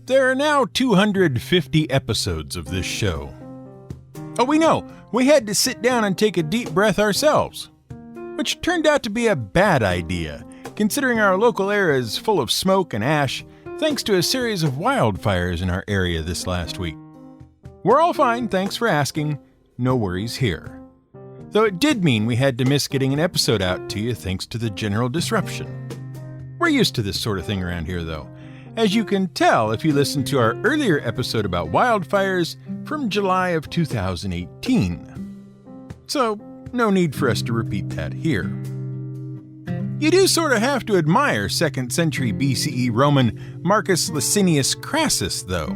There are now 250 episodes of this show. Oh, we know, we had to sit down and take a deep breath ourselves, which turned out to be a bad idea, considering our local area is full of smoke and ash thanks to a series of wildfires in our area this last week. We're all fine, thanks for asking. No worries here. Though it did mean we had to miss getting an episode out to you thanks to the general disruption. We're used to this sort of thing around here, though, as you can tell if you listened to our earlier episode about wildfires from July of 2018. So, no need for us to repeat that here. You do sort of have to admire 2nd century BCE Roman Marcus Licinius Crassus, though.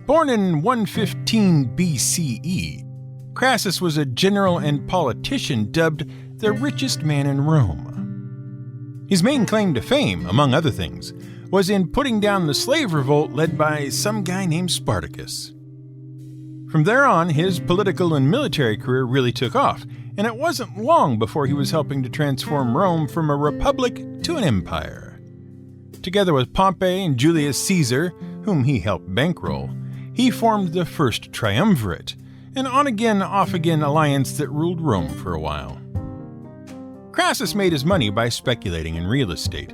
Born in 115 BCE, Crassus was a general and politician dubbed the richest man in Rome. His main claim to fame, among other things, was in putting down the slave revolt led by some guy named Spartacus. From there on, his political and military career really took off, and it wasn't long before he was helping to transform Rome from a republic to an empire. Together with Pompey and Julius Caesar, whom he helped bankroll, he formed the First Triumvirate, an on-again, off-again alliance that ruled Rome for a while. Crassus made his money by speculating in real estate.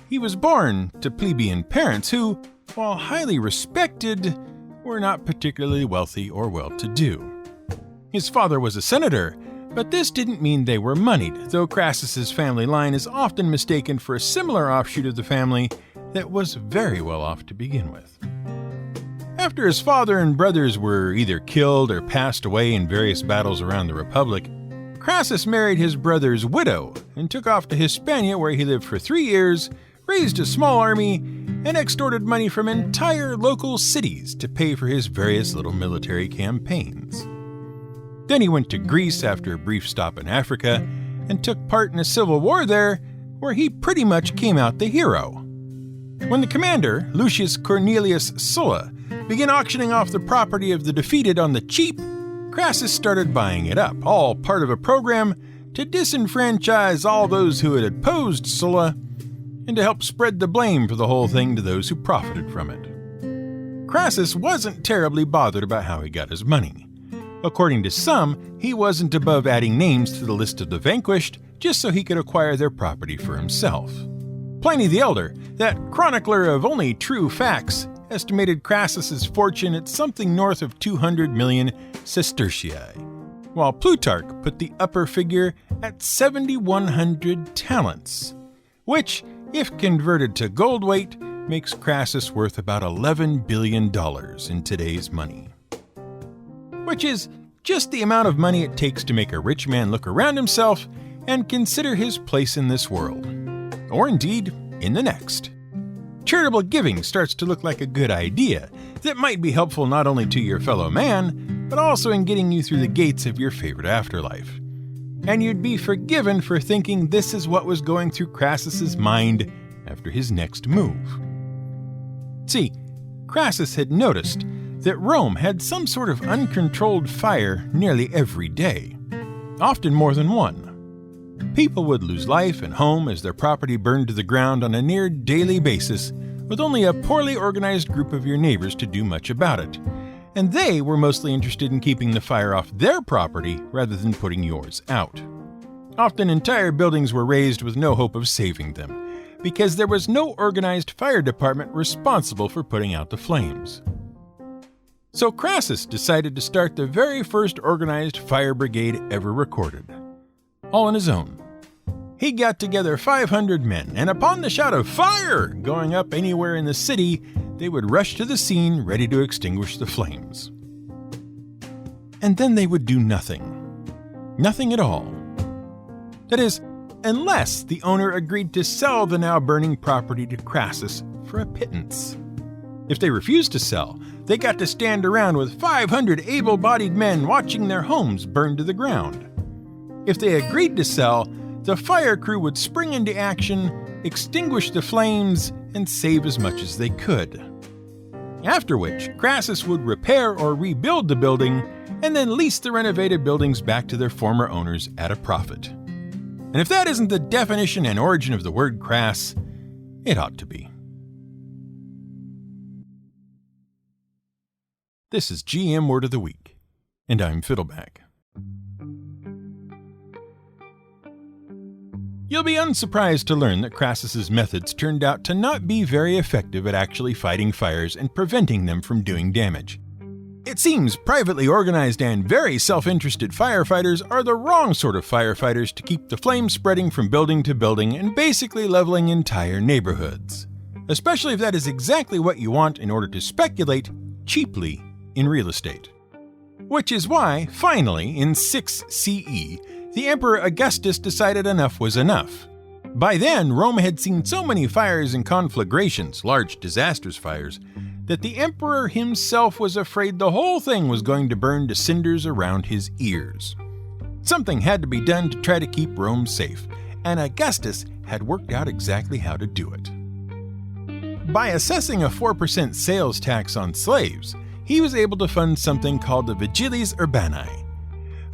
He was born to plebeian parents who, while highly respected, were not particularly wealthy or well-to-do. His father was a senator, but this didn't mean they were moneyed, though Crassus's family line is often mistaken for a similar offshoot of the family that was very well off to begin with. After his father and brothers were either killed or passed away in various battles around the Republic, Crassus married his brother's widow and took off to Hispania, where he lived for 3 years, raised a small army, and extorted money from entire local cities to pay for his various little military campaigns. Then he went to Greece after a brief stop in Africa and took part in a civil war there, where he pretty much came out the hero. When the commander, Lucius Cornelius Sulla, began auctioning off the property of the defeated on the cheap, Crassus started buying it up, all part of a program to disenfranchise all those who had opposed Sulla and to help spread the blame for the whole thing to those who profited from it. Crassus wasn't terribly bothered about how he got his money. According to some, he wasn't above adding names to the list of the vanquished just so he could acquire their property for himself. Pliny the Elder, that chronicler of only true facts, estimated Crassus's fortune at something north of 200 million sestertii, while Plutarch put the upper figure at 7,100 talents, which, if converted to gold weight, makes Crassus worth about $11 billion in today's money. Which is just the amount of money it takes to make a rich man look around himself and consider his place in this world, or indeed in the next. Charitable giving starts to look like a good idea that might be helpful not only to your fellow man, but also in getting you through the gates of your favorite afterlife. And you'd be forgiven for thinking this is what was going through Crassus's mind after his next move. See, Crassus had noticed that Rome had some sort of uncontrolled fire nearly every day, often more than one. People would lose life and home as their property burned to the ground on a near daily basis, with only a poorly organized group of your neighbors to do much about it. And they were mostly interested in keeping the fire off their property rather than putting yours out. Often entire buildings were razed with no hope of saving them, because there was no organized fire department responsible for putting out the flames. So Crassus decided to start the very first organized fire brigade ever recorded, all on his own. He got together 500 men, and upon the shout of "Fire!" going up anywhere in the city, they would rush to the scene ready to extinguish the flames. And then they would do nothing. Nothing at all. That is, unless the owner agreed to sell the now burning property to Crassus for a pittance. If they refused to sell, they got to stand around with 500 able-bodied men watching their homes burn to the ground. If they agreed to sell, the fire crew would spring into action, extinguish the flames, and save as much as they could. After which, Crassus would repair or rebuild the building and then lease the renovated buildings back to their former owners at a profit. And if that isn't the definition and origin of the word crass, it ought to be. This is GM Word of the Week, and I'm Fiddleback. You'll be unsurprised to learn that Crassus's methods turned out to not be very effective at actually fighting fires and preventing them from doing damage. It seems privately organized and very self-interested firefighters are the wrong sort of firefighters to keep the flames spreading from building to building and basically leveling entire neighborhoods. Especially if that is exactly what you want in order to speculate cheaply in real estate. Which is why, finally, in 6 CE, the Emperor Augustus decided enough was enough. By then, Rome had seen so many fires and conflagrations, large disastrous fires, that the emperor himself was afraid the whole thing was going to burn to cinders around his ears. Something had to be done to try to keep Rome safe, and Augustus had worked out exactly how to do it. By assessing a 4% sales tax on slaves, he was able to fund something called the Vigiles Urbanae,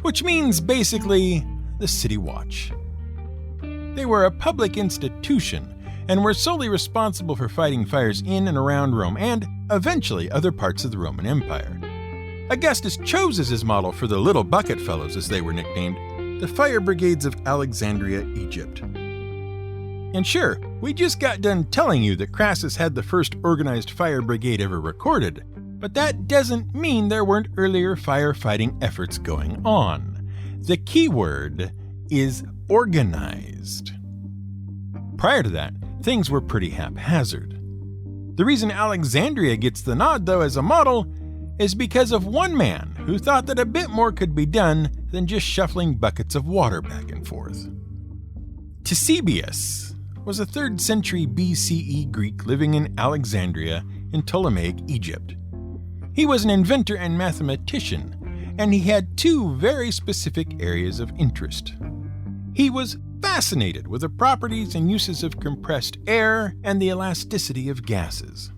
which means basically the City Watch. They were a public institution and were solely responsible for fighting fires in and around Rome and, eventually, other parts of the Roman Empire. Augustus chose as his model for the Little Bucket Fellows, as they were nicknamed, the Fire Brigades of Alexandria, Egypt. And sure, we just got done telling you that Crassus had the first organized fire brigade ever recorded, but that doesn't mean there weren't earlier firefighting efforts going on. The key word is organized. Prior to that, things were pretty haphazard. The reason Alexandria gets the nod, though, as a model is because of one man who thought that a bit more could be done than just shuffling buckets of water back and forth. Ctesibius was a 3rd century BCE Greek living in Alexandria in Ptolemaic Egypt. He was an inventor and mathematician, and he had 2 very specific areas of interest. He was fascinated with the properties and uses of compressed air and the elasticity of gases,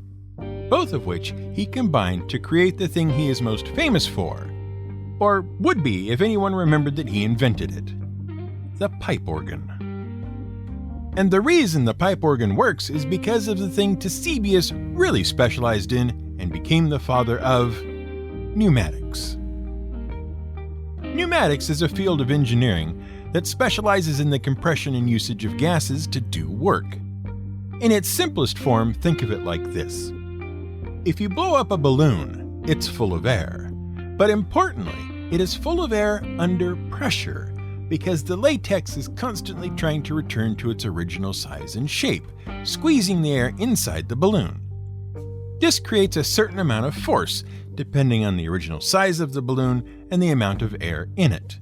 both of which he combined to create the thing he is most famous for, or would be if anyone remembered that he invented it: the pipe organ. And the reason the pipe organ works is because of the thing Ctesibius really specialized in and became the father of pneumatics. Pneumatics is a field of engineering that specializes in the compression and usage of gases to do work. In its simplest form, think of it like this. If you blow up a balloon, it's full of air. But importantly, it is full of air under pressure because the latex is constantly trying to return to its original size and shape, squeezing the air inside the balloon. This creates a certain amount of force, depending on the original size of the balloon and the amount of air in it.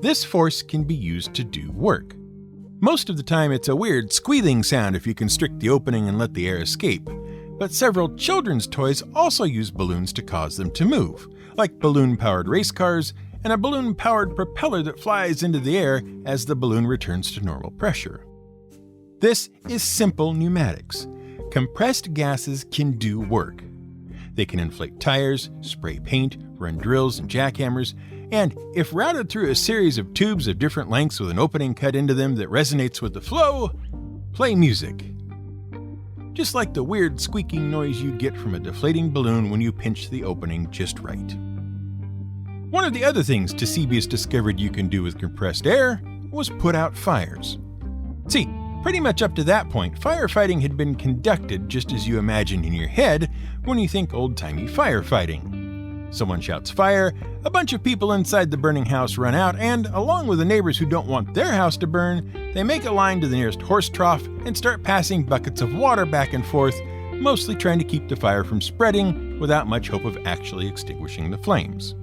This force can be used to do work. Most of the time it's a weird squealing sound if you constrict the opening and let the air escape, but several children's toys also use balloons to cause them to move, like balloon-powered race cars and a balloon-powered propeller that flies into the air as the balloon returns to normal pressure. This is simple pneumatics. Compressed gases can do work. They can inflate tires, spray paint, run drills and jackhammers, and if routed through a series of tubes of different lengths with an opening cut into them that resonates with the flow, play music. Just like the weird squeaking noise you'd get from a deflating balloon when you pinch the opening just right. One of the other things Ctesibius discovered you can do with compressed air was put out fires. See, pretty much up to that point, firefighting had been conducted just as you imagine in your head when you think old-timey firefighting. Someone shouts fire, a bunch of people inside the burning house run out, and, along with the neighbors who don't want their house to burn, they make a line to the nearest horse trough and start passing buckets of water back and forth, mostly trying to keep the fire from spreading without much hope of actually extinguishing the flames.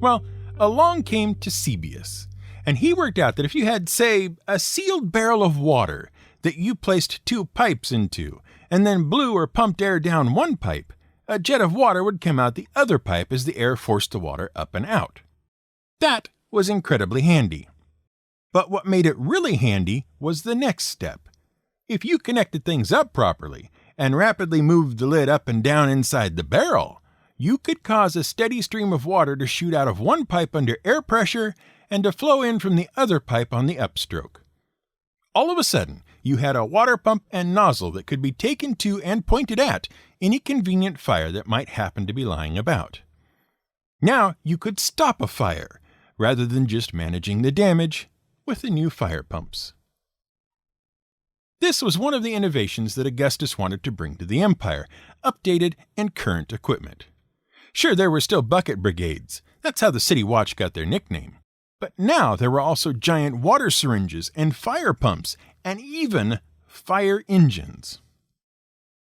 Well, along came Ctesibius, and he worked out that if you had, say, a sealed barrel of water that you placed 2 pipes into, and then blew or pumped air down one pipe, a jet of water would come out the other pipe as the air forced the water up and out. That was incredibly handy. But what made it really handy was the next step. If you connected things up properly and rapidly moved the lid up and down inside the barrel, you could cause a steady stream of water to shoot out of one pipe under air pressure and to flow in from the other pipe on the upstroke. All of a sudden, you had a water pump and nozzle that could be taken to and pointed at any convenient fire that might happen to be lying about. Now you could stop a fire, rather than just managing the damage, with the new fire pumps. This was one of the innovations that Augustus wanted to bring to the empire, updated and current equipment. Sure, there were still bucket brigades. That's how the City Watch got their nickname. But now there were also giant water syringes and fire pumps, and even fire engines.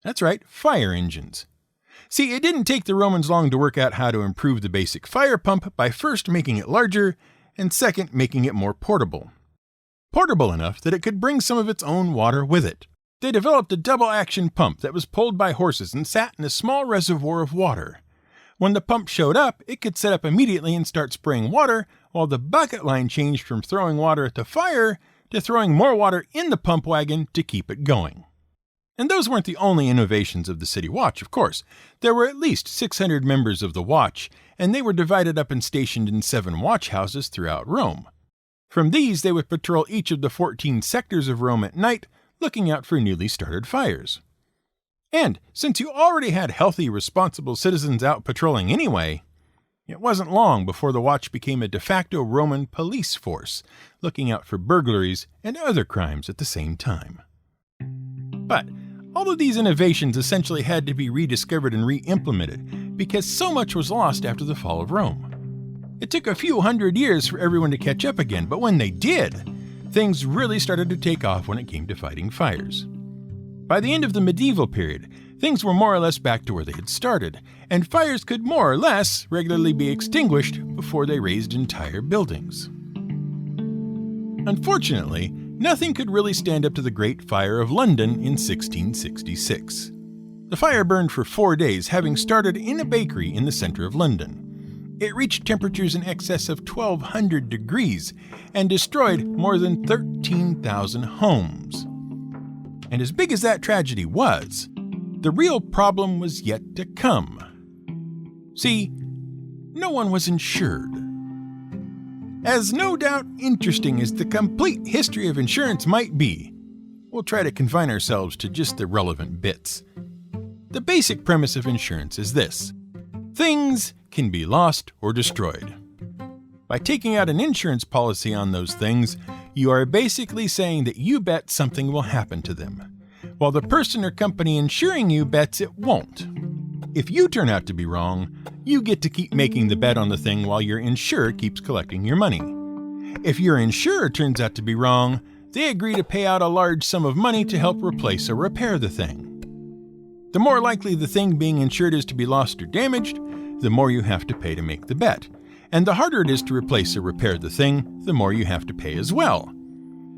That's right, fire engines. See, it didn't take the Romans long to work out how to improve the basic fire pump by first making it larger, and second, making it more portable. Portable enough that it could bring some of its own water with it. They developed a double-action pump that was pulled by horses and sat in a small reservoir of water. When the pump showed up, it could set up immediately and start spraying water, while the bucket line changed from throwing water at the fire to throwing more water in the pump wagon to keep it going. And those weren't the only innovations of the City Watch, of course. There were at least 600 members of the Watch, and they were divided up and stationed in 7 watch houses throughout Rome. From these, they would patrol each of the 14 sectors of Rome at night, looking out for newly started fires. And since you already had healthy, responsible citizens out patrolling anyway, it wasn't long before the Watch became a de facto Roman police force, looking out for burglaries and other crimes at the same time. But all of these innovations essentially had to be rediscovered and re-implemented because so much was lost after the fall of Rome. It took a few hundred years for everyone to catch up again, but when they did, things really started to take off when it came to fighting fires. By the end of the medieval period, things were more or less back to where they had started, and fires could more or less regularly be extinguished before they razed entire buildings. Unfortunately, nothing could really stand up to the Great Fire of London in 1666. The fire burned for 4 days, having started in a bakery in the center of London. It reached temperatures in excess of 1,200 degrees and destroyed more than 13,000 homes. And as big as that tragedy was, the real problem was yet to come. See, no one was insured. As no doubt interesting as the complete history of insurance might be, we'll try to confine ourselves to just the relevant bits. The basic premise of insurance is this: things can be lost or destroyed. By taking out an insurance policy on those things, you are basically saying that you bet something will happen to them, while the person or company insuring you bets it won't. If you turn out to be wrong, you get to keep making the bet on the thing while your insurer keeps collecting your money. If your insurer turns out to be wrong, they agree to pay out a large sum of money to help replace or repair the thing. The more likely the thing being insured is to be lost or damaged, the more you have to pay to make the bet. And the harder it is to replace or repair the thing, the more you have to pay as well.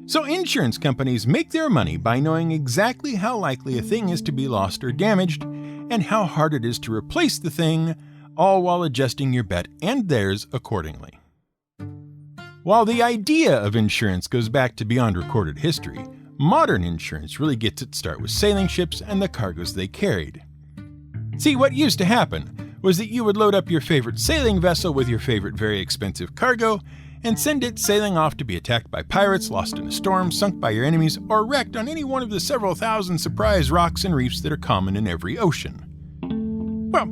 So insurance companies make their money by knowing exactly how likely a thing is to be lost or damaged, and how hard it is to replace the thing, all while adjusting your bet and theirs accordingly. While the idea of insurance goes back to beyond recorded history, modern insurance really gets its start with sailing ships and the cargoes they carried. See, what used to happen was that you would load up your favorite sailing vessel with your favorite very expensive cargo and send it sailing off to be attacked by pirates, lost in a storm, sunk by your enemies, or wrecked on any one of the several thousand surprise rocks and reefs that are common in every ocean. Well,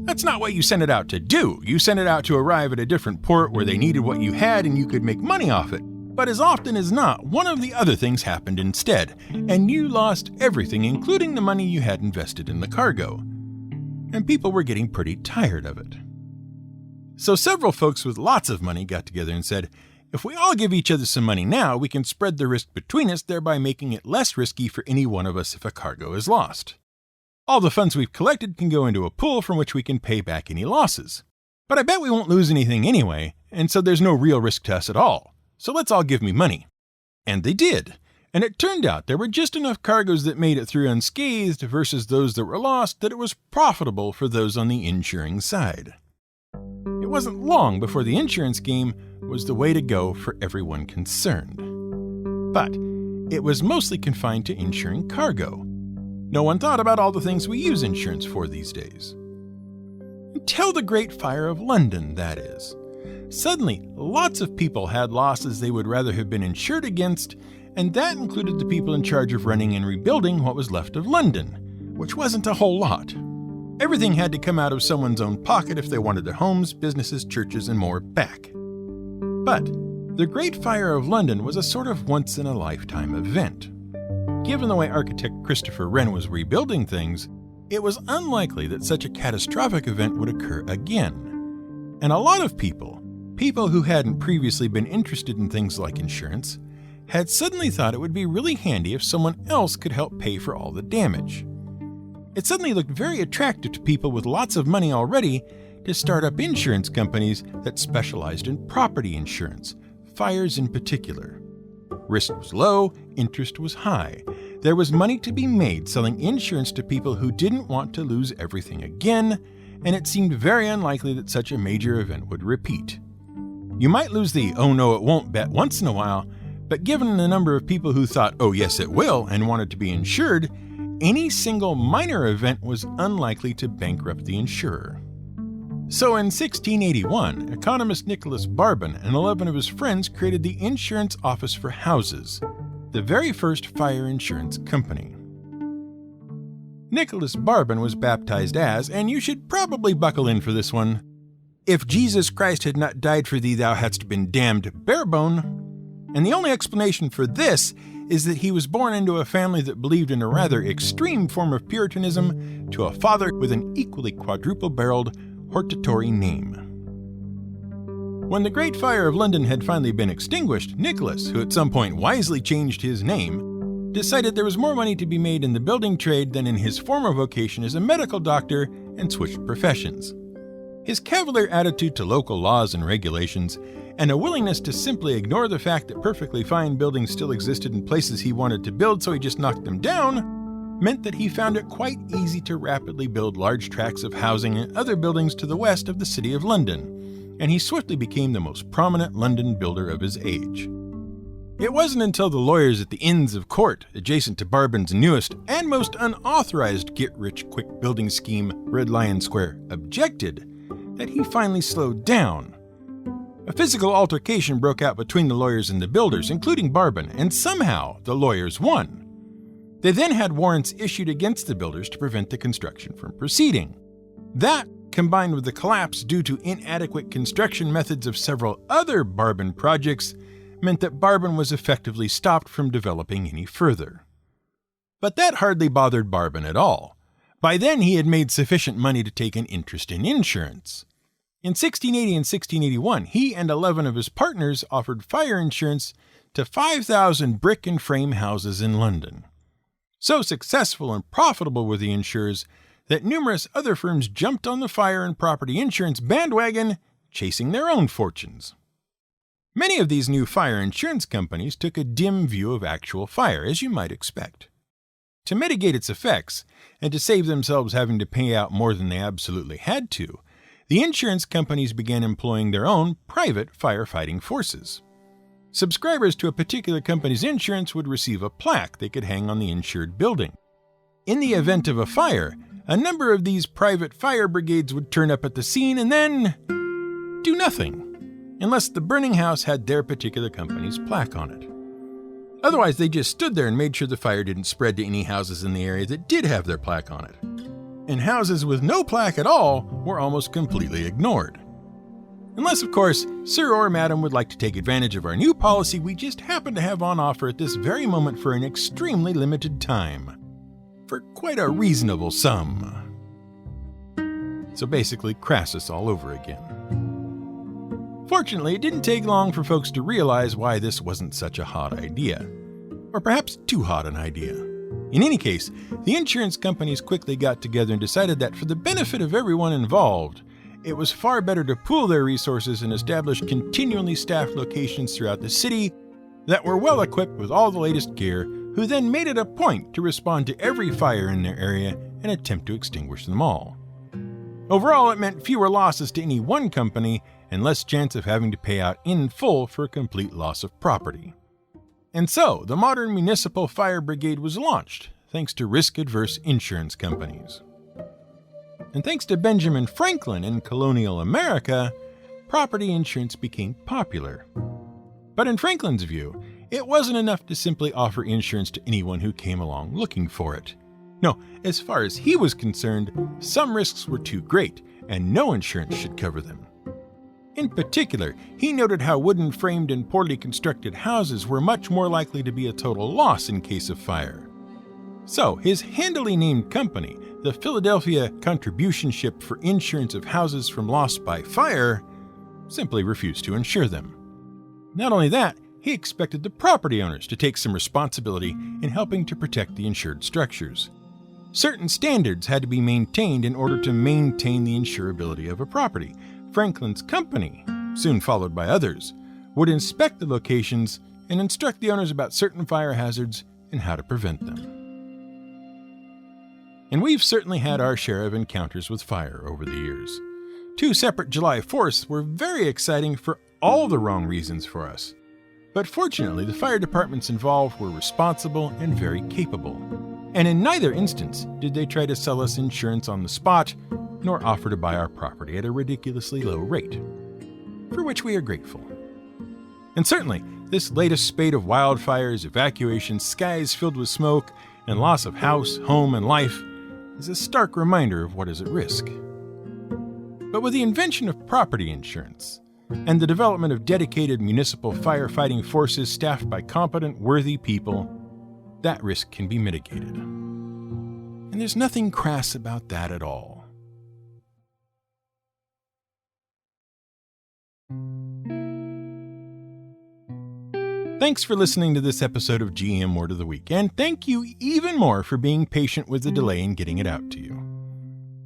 that's not what you sent it out to do. You sent it out to arrive at a different port where they needed what you had and you could make money off it. But as often as not, one of the other things happened instead, and you lost everything, including the money you had invested in the cargo. And people were getting pretty tired of it. So several folks with lots of money got together and said, if we all give each other some money now, we can spread the risk between us, thereby making it less risky for any one of us if a cargo is lost. All the funds we've collected can go into a pool from which we can pay back any losses. But I bet we won't lose anything anyway, and so there's no real risk to us at all. So let's all give me money. And they did. And it turned out there were just enough cargoes that made it through unscathed versus those that were lost that it was profitable for those on the insuring side. It wasn't long before the insurance game was the way to go for everyone concerned. But it was mostly confined to insuring cargo. No one thought about all the things we use insurance for these days. Until the Great Fire of London, that is. Suddenly, lots of people had losses they would rather have been insured against, and that included the people in charge of running and rebuilding what was left of London, which wasn't a whole lot. Everything had to come out of someone's own pocket if they wanted their homes, businesses, churches, and more back. But the Great Fire of London was a sort of once-in-a-lifetime event. Given the way architect Christopher Wren was rebuilding things, it was unlikely that such a catastrophic event would occur again. And a lot of people who hadn't previously been interested in things like insurance, had suddenly thought it would be really handy if someone else could help pay for all the damage. It suddenly looked very attractive to people with lots of money already to start up insurance companies that specialized in property insurance, fires in particular. Risk was low, interest was high. There was money to be made selling insurance to people who didn't want to lose everything again, and it seemed very unlikely that such a major event would repeat. You might lose the "oh no it won't" bet once in a while, but given the number of people who thought "oh yes it will" and wanted to be insured, any single minor event was unlikely to bankrupt the insurer. So in 1681, economist Nicholas Barbon and 11 of his friends created the Insurance Office for Houses, the very first fire insurance company. Nicholas Barbon was baptized as, and you should probably buckle in for this one, "If Jesus Christ had not died for thee, thou hadst been damned, barebone." And the only explanation for this is that he was born into a family that believed in a rather extreme form of Puritanism to a father with an equally quadruple-barreled hortatory name. When the Great Fire of London had finally been extinguished, Nicholas, who at some point wisely changed his name, decided there was more money to be made in the building trade than in his former vocation as a medical doctor and switched professions. His cavalier attitude to local laws and regulations, and a willingness to simply ignore the fact that perfectly fine buildings still existed in places he wanted to build so he just knocked them down, meant that he found it quite easy to rapidly build large tracts of housing and other buildings to the west of the City of London, and he swiftly became the most prominent London builder of his age. It wasn't until the lawyers at the Inns of Court, adjacent to Barbon's newest and most unauthorized get-rich-quick building scheme, Red Lion Square, objected, that he finally slowed down. A physical altercation broke out between the lawyers and the builders, including Barbon, and somehow the lawyers won. They then had warrants issued against the builders to prevent the construction from proceeding. That, combined with the collapse due to inadequate construction methods of several other Barbon projects, meant that Barbon was effectively stopped from developing any further. But that hardly bothered Barbon at all. By then he had made sufficient money to take an interest in insurance. In 1680 and 1681, he and 11 of his partners offered fire insurance to 5,000 brick and frame houses in London. So successful and profitable were the insurers that numerous other firms jumped on the fire and property insurance bandwagon, chasing their own fortunes. Many of these new fire insurance companies took a dim view of actual fire, as you might expect. To mitigate its effects, and to save themselves having to pay out more than they absolutely had to, the insurance companies began employing their own private firefighting forces. Subscribers to a particular company's insurance would receive a plaque they could hang on the insured building. In the event of a fire, a number of these private fire brigades would turn up at the scene and then do nothing, unless the burning house had their particular company's plaque on it. Otherwise, they just stood there and made sure the fire didn't spread to any houses in the area that did have their plaque on it. And houses with no plaque at all were almost completely ignored. Unless, of course, Sir or Madam would like to take advantage of our new policy we just happen to have on offer at this very moment for an extremely limited time. For quite a reasonable sum. So basically, Crassus all over again. Fortunately, it didn't take long for folks to realize why this wasn't such a hot idea. Or perhaps too hot an idea. In any case, the insurance companies quickly got together and decided that for the benefit of everyone involved, it was far better to pool their resources and establish continually staffed locations throughout the city that were well equipped with all the latest gear, who then made it a point to respond to every fire in their area and attempt to extinguish them all. Overall, it meant fewer losses to any one company and less chance of having to pay out in full for a complete loss of property. And so, the modern municipal fire brigade was launched, thanks to risk-adverse insurance companies. And thanks to Benjamin Franklin in colonial America, property insurance became popular. But in Franklin's view, it wasn't enough to simply offer insurance to anyone who came along looking for it. No, as far as he was concerned, some risks were too great, and no insurance should cover them. In particular, he noted how wooden-framed and poorly constructed houses were much more likely to be a total loss in case of fire. So, his handily named company, the Philadelphia Contributionship for Insurance of Houses from Loss by Fire, simply refused to insure them. Not only that, he expected the property owners to take some responsibility in helping to protect the insured structures. Certain standards had to be maintained in order to maintain the insurability of a property. Franklin's company, soon followed by others, would inspect the locations and instruct the owners about certain fire hazards and how to prevent them. And we've certainly had our share of encounters with fire over the years. 2 separate July 4ths were very exciting for all the wrong reasons for us. But fortunately, the fire departments involved were responsible and very capable. And in neither instance did they try to sell us insurance on the spot, nor offer to buy our property at a ridiculously low rate, for which we are grateful. And certainly, this latest spate of wildfires, evacuations, skies filled with smoke, and loss of house, home, and life is a stark reminder of what is at risk. But with the invention of property insurance, and the development of dedicated municipal firefighting forces staffed by competent, worthy people, that risk can be mitigated. And there's nothing crass about that at all. Thanks for listening to this episode of GM Word of the Week, and thank you even more for being patient with the delay in getting it out to you.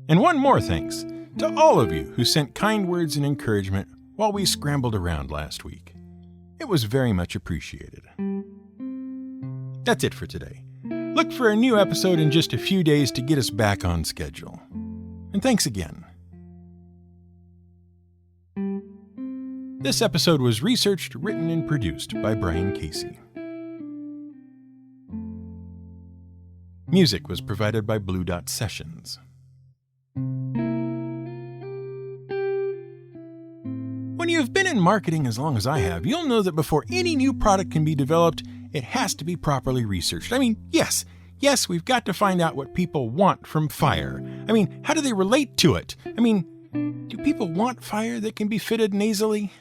And one more thanks to all of you who sent kind words and encouragement while we scrambled around last week. It was very much appreciated. That's it for today. Look for a new episode in just a few days to get us back on schedule. And thanks again. This episode was researched, written, and produced by Brian Casey. Music was provided by Blue Dot Sessions. When you've been in marketing as long as I have, you'll know that before any new product can be developed, it has to be properly researched. I mean, yes, we've got to find out what people want from fire. I mean, how do they relate to it? I mean, do people want fire that can be fitted nasally?